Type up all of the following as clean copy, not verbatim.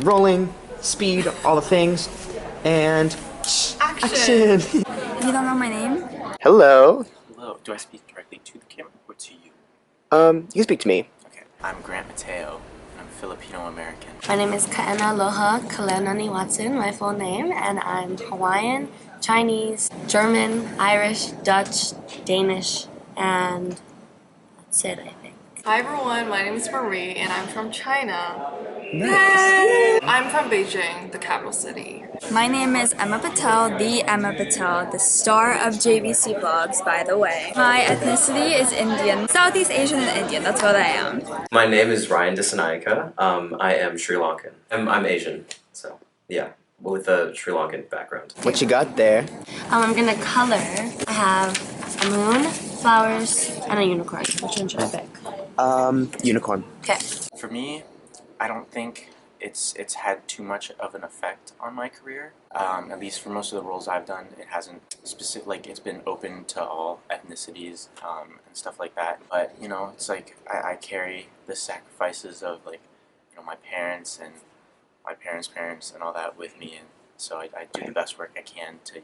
Rolling, speed, all the things, and action. You don't know my name? Hello. Hello. Do I speak directly to the camera or to you? You can speak to me. Okay. I'm Grant Mateo. I'm Filipino American. My name is Kaena Loha Kalenani Watson, my full name, and I'm Hawaiian, Chinese, German, Irish, Dutch, Danish, and that's it, I think. Hi everyone, my name is Marie and I'm from China. Nice. I'm from Beijing, the capital city. My name is Emma Patel, the Emma Patel, the star of JVC vlogs, by the way. My ethnicity is Indian, Southeast Asian and Indian, that's what I am. My name is Ryan Dissanayake. I am Sri Lankan. I'm Asian, so yeah, with a Sri Lankan background. What you got there? I'm gonna color. I have a moon, flowers, and a unicorn. Which one should I pick? Unicorn. Okay. For me, I don't think it's had too much of an effect on my career. At least for most of the roles I've done, it hasn't it's been open to all ethnicities and stuff like that. But you know, it's like I carry the sacrifices of my parents and my parents' parents and all that with me, and so I do the best work I can to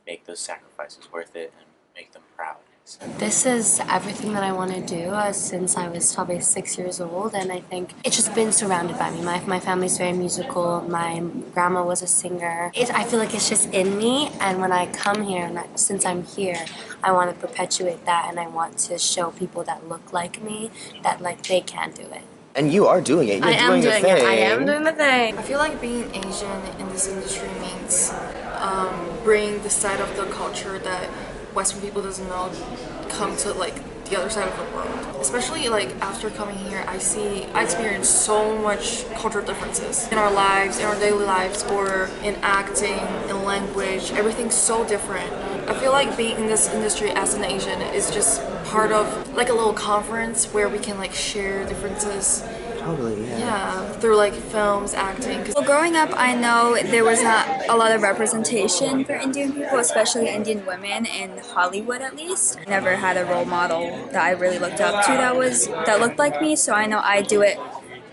make those sacrifices worth it and make them proud. So. This is everything that I want to do since I was probably 6 years old, and I think it's just been surrounded by me. My family's very musical. My grandma was a singer. I feel like it's just in me, and when I come here, and since I'm here, I want to perpetuate that, and I want to show people that look like me that they can do it. And you are doing it. You're doing the thing. I am doing the thing. I feel like being Asian in this industry means bring the side of the culture that Western people doesn't know come to the other side of the world. Especially after coming here, I experience so much cultural differences in our lives, in our daily lives, or in acting, in language. Everything's so different. I feel like being in this industry as an Asian is just part of a little conference where we can share differences. Totally, yeah. Yeah, through films, acting. Well, growing up, I know there was not a lot of representation for Indian people, especially Indian women in Hollywood at least. I never had a role model that I really looked up to that looked like me, so I know I do it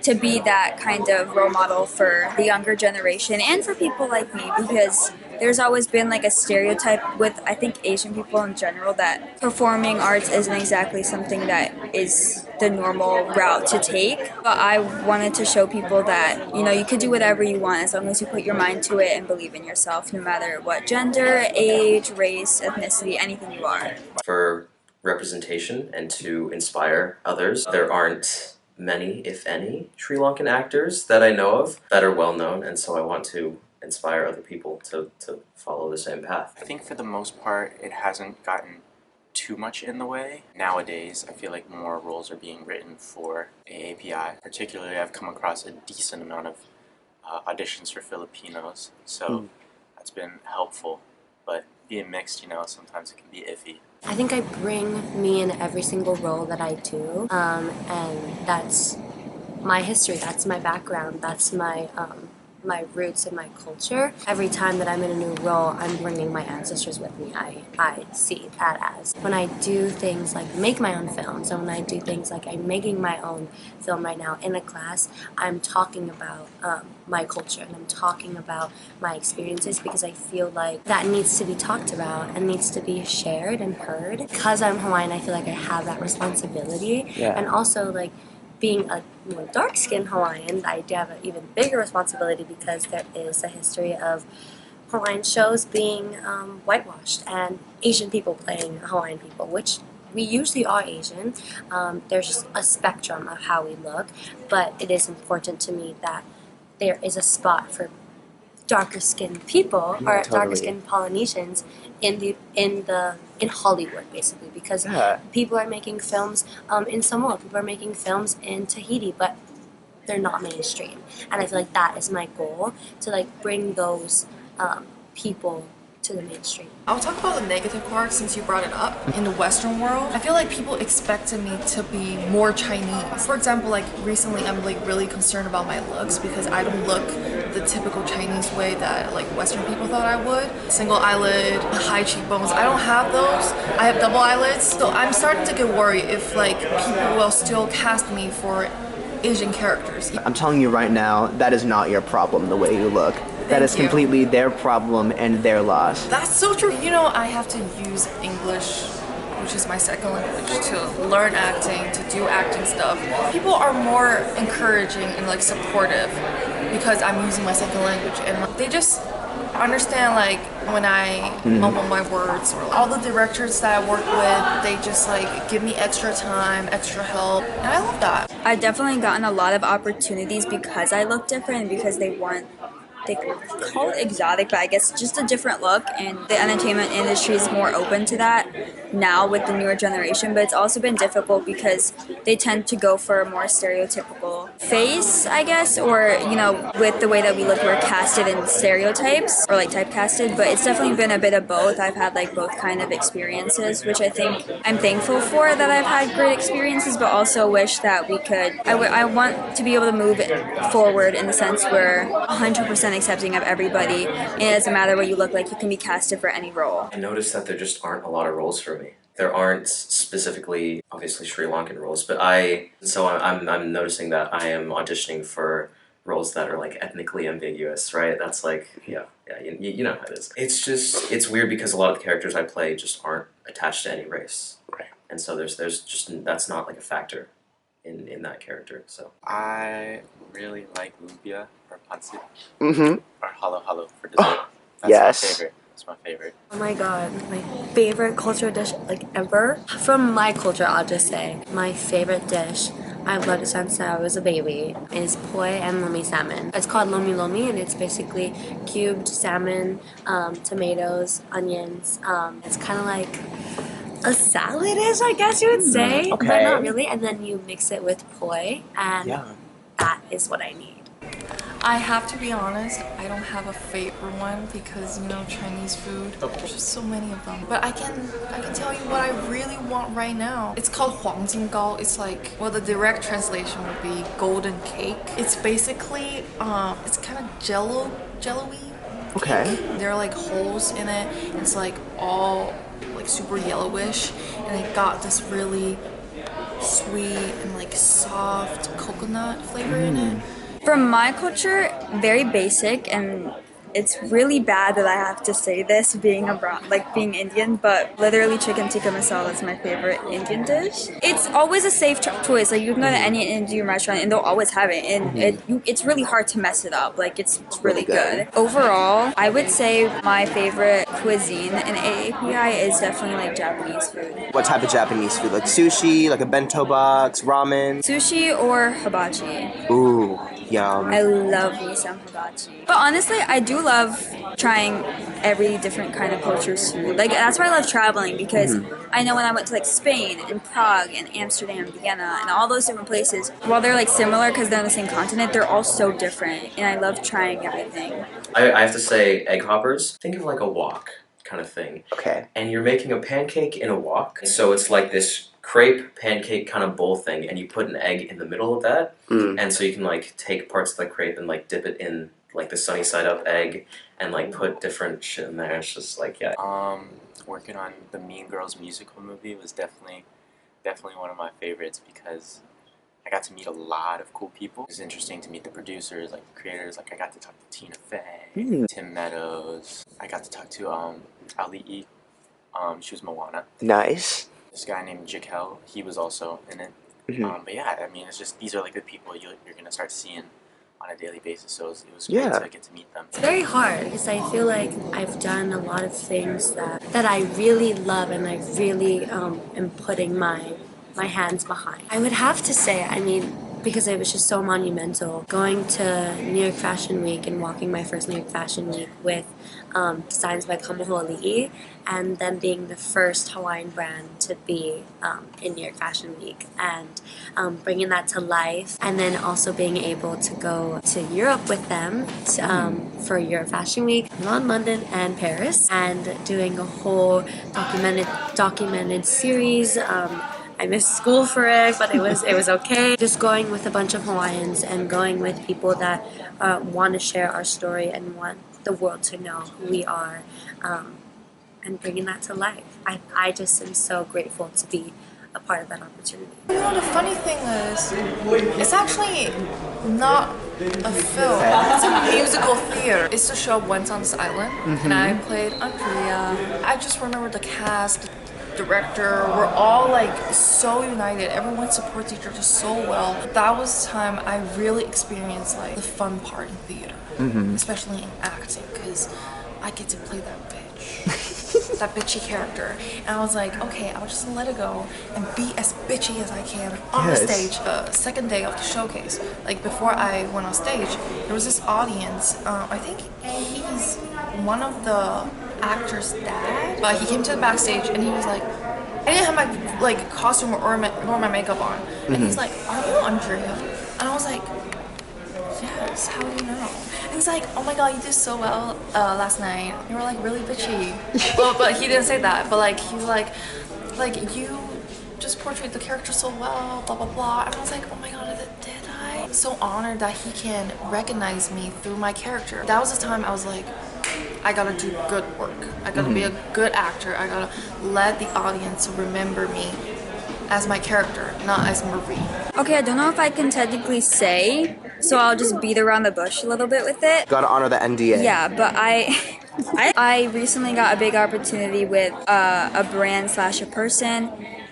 to be that kind of role model for the younger generation and for people like me, because there's always been a stereotype with, I think, Asian people in general that performing arts isn't exactly something that is the normal route to take. But I wanted to show people that, you could do whatever you want as long as you put your mind to it and believe in yourself, no matter what gender, age, race, ethnicity, anything you are. For representation and to inspire others, there aren't many, if any, Sri Lankan actors that I know of that are well known, and so I want to inspire other people to follow the same path. I think for the most part, it hasn't gotten too much in the way. Nowadays, I feel like more roles are being written for AAPI. Particularly, I've come across a decent amount of auditions for Filipinos, so that's been helpful. But being mixed, sometimes it can be iffy. I think I bring me in every single role that I do, and that's my history, that's my background, that's my roots and my culture. Every time that I'm in a new role, I'm bringing my ancestors with me. I see that as. When I do things like make my own films, and when I do things like I'm making my own film right now in a class, I'm talking about my culture and I'm talking about my experiences, because I feel like that needs to be talked about and needs to be shared and heard. Because I'm Hawaiian, I feel like I have that responsibility. Yeah. And also being a more dark-skinned Hawaiian, I do have an even bigger responsibility because there is a history of Hawaiian shows being whitewashed and Asian people playing Hawaiian people, which we usually are Asian. There's just a spectrum of how we look, but it is important to me that there is a spot for darker-skinned people, or totally. darker-skinned Polynesians in Hollywood, basically, because people are making films in Samoa, people are making films in Tahiti, but they're not mainstream. And I feel like that is my goal, to bring those people to the mainstream. I'll talk about the negative part since you brought it up. In the Western world, I feel like people expected me to be more Chinese. For example, recently I'm really concerned about my looks because I don't look the typical Chinese way that Western people thought I would. Single eyelid, high cheekbones, I don't have those. I have double eyelids. So I'm starting to get worried if people will still cast me for Asian characters. I'm telling you right now, that is not your problem, the way you look. That is completely their problem and their loss. That's so true. You know, I have to use English, which is my second language, to learn acting, to do acting stuff. People are more encouraging and like supportive because I'm using my second language, and they just understand like when I mumble my words, or all the directors that I work with, they just like give me extra time, extra help, and I love that. I've definitely gotten a lot of opportunities because I look different and because they call it exotic, but I guess just a different look, and the entertainment industry is more open to that now with the newer generation, but it's also been difficult because they tend to go for a more stereotypical face, I guess, or, you know, with the way that we look, we're casted in stereotypes, or like typecasted, but it's definitely been a bit of both. I've had like both kind of experiences, which I think I'm thankful for, that I've had great experiences, but also wish that we could, I want to be able to move it forward in the sense where 100% accepting of everybody, and it doesn't matter what you look like, you can be casted for any role. I noticed that there just aren't a lot of roles for me. There aren't specifically, obviously, Sri Lankan roles, but I'm noticing that I am auditioning for roles that are like ethnically ambiguous, right? That's like, you know how it is. It's weird because a lot of the characters I play just aren't attached to any race. Right. And so there's just, that's not like a factor in that character, so. I really like lumpia or pancit Mm-hmm. or halo halo for dessert. That's Yes. my favorite. That's my favorite. Oh my god, my favorite cultural dish like ever. From my culture, I'll just say my favorite dish I've loved it since I was a baby is poi and lomi salmon. It's called lomi lomi, and it's basically cubed salmon, tomatoes, onions. It's kind of like a salad-ish, I guess you would say, okay. but not really. And then you mix it with poi, and Yeah. that is what I need. I have to be honest, I don't have a favorite one because, you know, Chinese food, there's just so many of them. But I can tell you what I really want right now. It's called 黄金糕. It's like, well, the direct translation would be golden cake. It's basically, it's kind of jello-y. Okay. There are like holes in it. It's like all like super yellowish, and it got this really sweet and like soft coconut flavor in it. From my culture, very basic, and it's really bad that I have to say this being being Indian, but literally chicken tikka masala is my favorite Indian dish. It's always a safe choice. Like you can go to any Indian restaurant and they'll always have it, and it's really hard to mess it up. Like it's really good. Overall, I would say my favorite cuisine in AAPI is definitely like Japanese food. What type of Japanese food? Like sushi, like a bento box, ramen? Sushi or hibachi. Ooh, yum. I love me some hibachi. But honestly, I do love trying every different kind of culture's food. Like that's why I love traveling, because I know when I went to like Spain and Prague and Amsterdam, Vienna, and all those different places, while they're like similar because they're on the same continent, they're all so different, and I love trying everything. I have to say, egg hoppers, think of like a wok kind of thing. Okay. And you're making a pancake in a wok, so it's like this crepe pancake kind of bowl thing, and you put an egg in the middle of that, and so you can like take parts of the crepe and like dip it in like the sunny side up egg and like put different shit in there. It's just like, yeah. Working on the Mean Girls musical movie was definitely one of my favorites because I got to meet a lot of cool people. It was interesting to meet the producers, like the creators. Like I got to talk to Tina Fey, Tim Meadows. I got to talk to Ali. She was Moana. Nice. This guy named Jikel, he was also in it. But yeah, I mean, it's just these are like the people you're gonna start seeing on a daily basis. So it was great to get to meet them. It's very hard because I feel like I've done a lot of things that I really love and I really am putting my hands behind. I would have to say, I mean, because it was just so monumental, going to New York Fashion Week and walking my first New York Fashion Week with designs by Kamahoali'i, and then being the first Hawaiian brand to be in New York Fashion Week, and bringing that to life, and then also being able to go to Europe with them for Europe Fashion Week, London and Paris, and doing a whole documented series. I missed school for it, but it was okay. Just going with a bunch of Hawaiians and going with people that want to share our story and want the world to know who we are, and bringing that to life. I just am so grateful to be a a part of that opportunity. You know, the funny thing is, it's actually not a film. It's a musical theater. It's the show Once on This Island, and I played Andrea. I just remember the cast, director, we're all like so united. Everyone supports each other so well. That was the time I really experienced like the fun part in theater, especially in acting, because I get to play that bitch, that bitchy character. And I was like, okay, I'll just let it go and be as bitchy as I can on the stage. The second day of the showcase, like before I went on stage, there was this audience. I think he's one of the actor's dad, but he came to the backstage and he was like, I didn't have my like costume or my makeup on, and he's like, "Are you Andrea?" And I was like, "Yes. How do you know?" And he's like, "Oh my god, you did so well last night. You were like really bitchy." Well, but he didn't say that. But like he was like you just portrayed the character so well, blah blah blah. And I was like, "Oh my god, did I?" I'm so honored that he can recognize me through my character. That was the time I was like, I gotta do good work. I gotta be a good actor. I gotta let the audience remember me as my character, not as Marie. Okay, I don't know if I can technically say, so I'll just beat around the bush a little bit with it. Gotta honor the NDA. Yeah, but I recently got a big opportunity with a brand slash a person,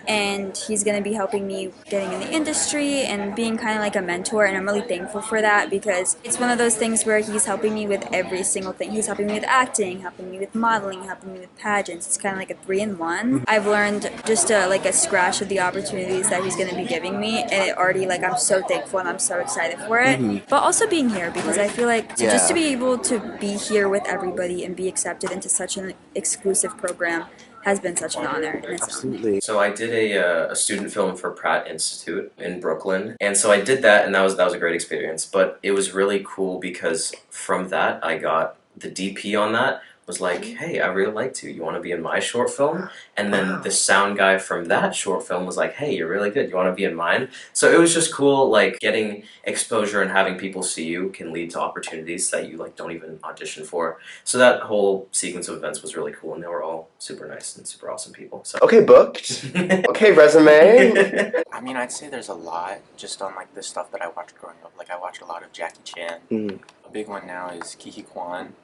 and he's gonna be helping me getting in the industry and being kind of like a mentor, and I'm really thankful for that because it's one of those things where he's helping me with every single thing. He's helping me with acting, helping me with modeling, helping me with pageants. It's kind of like a 3-in-1. I've learned just like a scratch of the opportunities that he's gonna be giving me, and it already like I'm so thankful and I'm so excited for it. But also being here because I feel like just to be able to be here with everybody and be accepted into such an exclusive program has been such an honor in its own. Absolutely. So I did a student film for Pratt Institute in Brooklyn, and so I did that, and that was a great experience. But it was really cool because from that I got the DP on that was like, hey, I really liked you. You want to be in my short film? And then the sound guy from that short film was like, hey, you're really good. You want to be in mine? So it was just cool, like getting exposure and having people see you can lead to opportunities that you like don't even audition for. So that whole sequence of events was really cool, and they were all super nice and super awesome people. So Okay, booked. Okay, resume. I mean, I'd say there's a lot just on like the stuff that I watched growing up. Like I watched a lot of Jackie Chan. A big one now is Kiki Kwan.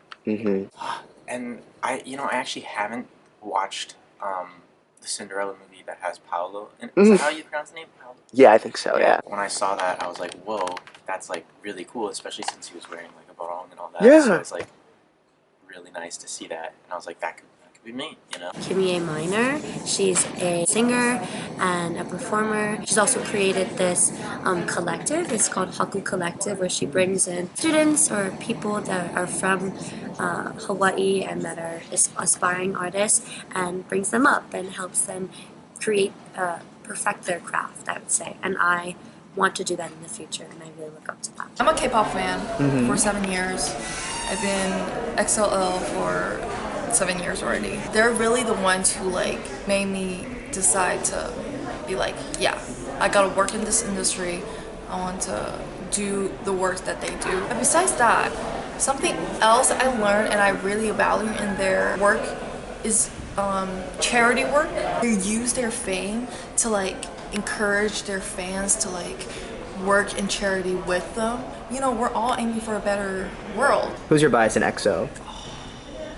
And I actually haven't watched the Cinderella movie that has Paolo. And is that how you pronounce the name? Paolo? Yeah, I think so, yeah. When I saw that, I was like, whoa, that's like really cool, especially since he was wearing like a barong and all that. Yeah. So it's like really nice to see that. And I was like, that could be me, you know? Kimmy A. Minor, she's a singer and a performer. She's also created this collective. It's called Haku Collective, where she brings in students or people that are from Hawaii and that are aspiring artists and brings them up and helps them create, perfect their craft, I would say. And I want to do that in the future, and I really look up to that. I'm a K-pop fan for 7 years. I've been XLL for 7 years already. They're really the ones who like made me decide to be like, yeah, I gotta work in this industry. I want to do the work that they do. And besides that, something else I learned and I really value in their work is charity work. They use their fame to like encourage their fans to like work in charity with them. You know, we're all aiming for a better world. Who's your bias in EXO?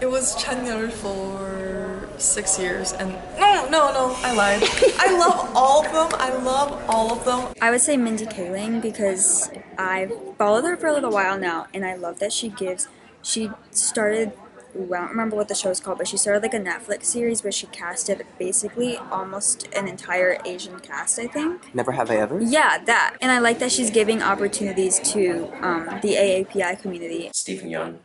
It was Chanyeol for 6 years, and no, I lied. I love all of them. I would say Mindy Kaling because I've followed her for a little while now, and I love that she started, I don't remember what the show is called, but she started like a Netflix series where she casted basically almost an entire Asian cast, I think. Never Have I Ever? Yeah, that. And I like that she's giving opportunities to the AAPI community. Stephen Yeun.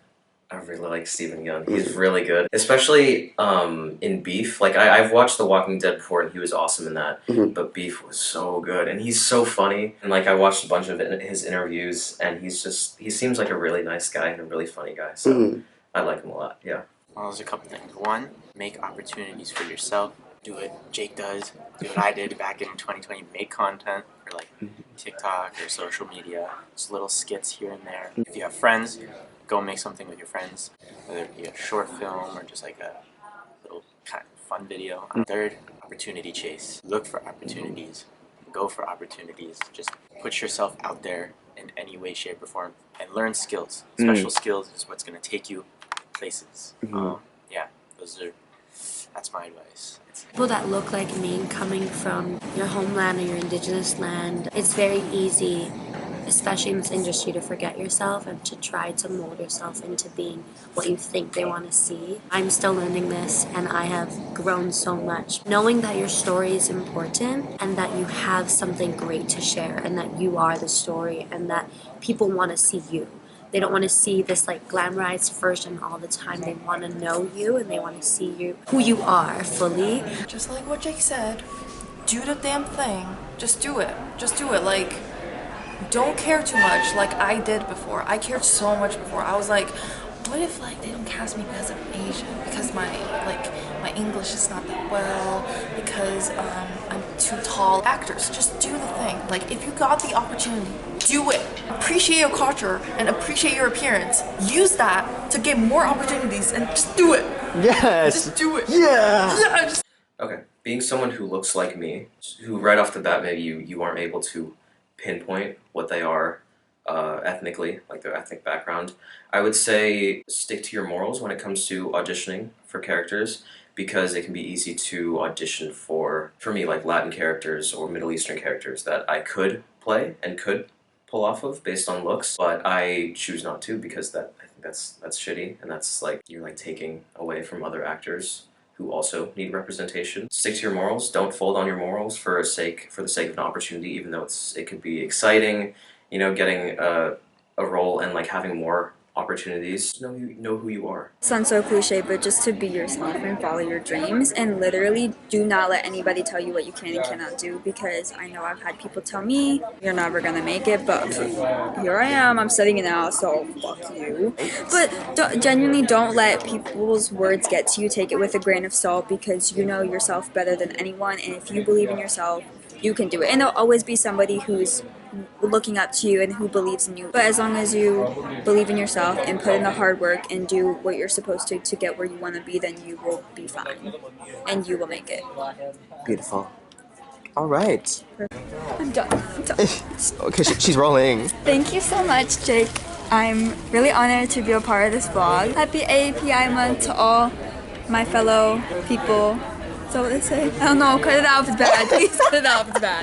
I really like Stephen Yeun. He's really good, especially in Beef. Like I've watched The Walking Dead before, and he was awesome in that. But Beef was so good, and he's so funny. And like I watched a bunch of his interviews, and he seems like a really nice guy and a really funny guy. So I like him a lot. Yeah. Well, there's a couple things. One, make opportunities for yourself. Do what Jake does. Do what I did back in 2020. Make content for like TikTok or social media. Just little skits here and there. If you have friends, go make something with your friends, whether it be a short film or just like a little kind of fun video. Third, opportunity chase. Look for opportunities. Go for opportunities. Just put yourself out there in any way, shape, or form, and learn skills. Special skills is what's going to take you places. Yeah, that's my advice. People that look like me coming from your homeland or your indigenous land, it's very easy, especially in this industry, to forget yourself and to try to mold yourself into being what you think they want to see. I'm still learning this, and I have grown so much. Knowing that your story is important and that you have something great to share and that you are the story and that people want to see you. They don't want to see this like glamorized version all the time. They want to know you and they want to see you, who you are fully. Just like what Jake said, do the damn thing. Just do it. Just do it. Like, don't care too much like I did before. I cared so much before. I was like, what if like they don't cast me because I'm Asian? Because my English is not that well, because I'm too tall. Actors, just do the thing. Like, if you got the opportunity, do it. Appreciate your culture and appreciate your appearance. Use that to get more opportunities and just do it. Yes. Just do it. Yeah. Yes. Okay, being someone who looks like me, who right off the bat maybe you aren't able to pinpoint what they are ethnically, like their ethnic background, I would say stick to your morals when it comes to auditioning for characters, because it can be easy to audition for me, like Latin characters or Middle Eastern characters that I could play and could pull off of based on looks, but I choose not to because I think that's shitty, and that's like you're like taking away from other actors who also need representation. Stick to your morals. Don't fold on your morals for the sake of an opportunity, even though it could be exciting, you know, getting a role and like having more opportunities. Know who you are. Sounds so cliche, but just to be yourself and follow your dreams, and literally do not let anybody tell you what you can and cannot do, because I know I've had people tell me you're never gonna make it, but here I am, I'm studying it now, so fuck you. But genuinely don't let people's words get to you. Take it with a grain of salt, because you know yourself better than anyone, and if you believe in yourself, you can do it. And there'll always be somebody who's looking up to you and who believes in you. But as long as you believe in yourself and put in the hard work and do what you're supposed to get where you want to be, then you will be fine. And you will make it. Beautiful. All right. I'm done. Okay, she's rolling. Thank you so much, Jake. I'm really honored to be a part of this vlog. Happy AAPI month to all my fellow people. Is that what they say? I don't know. Cut it out if it's bad. Please cut it out if it's bad.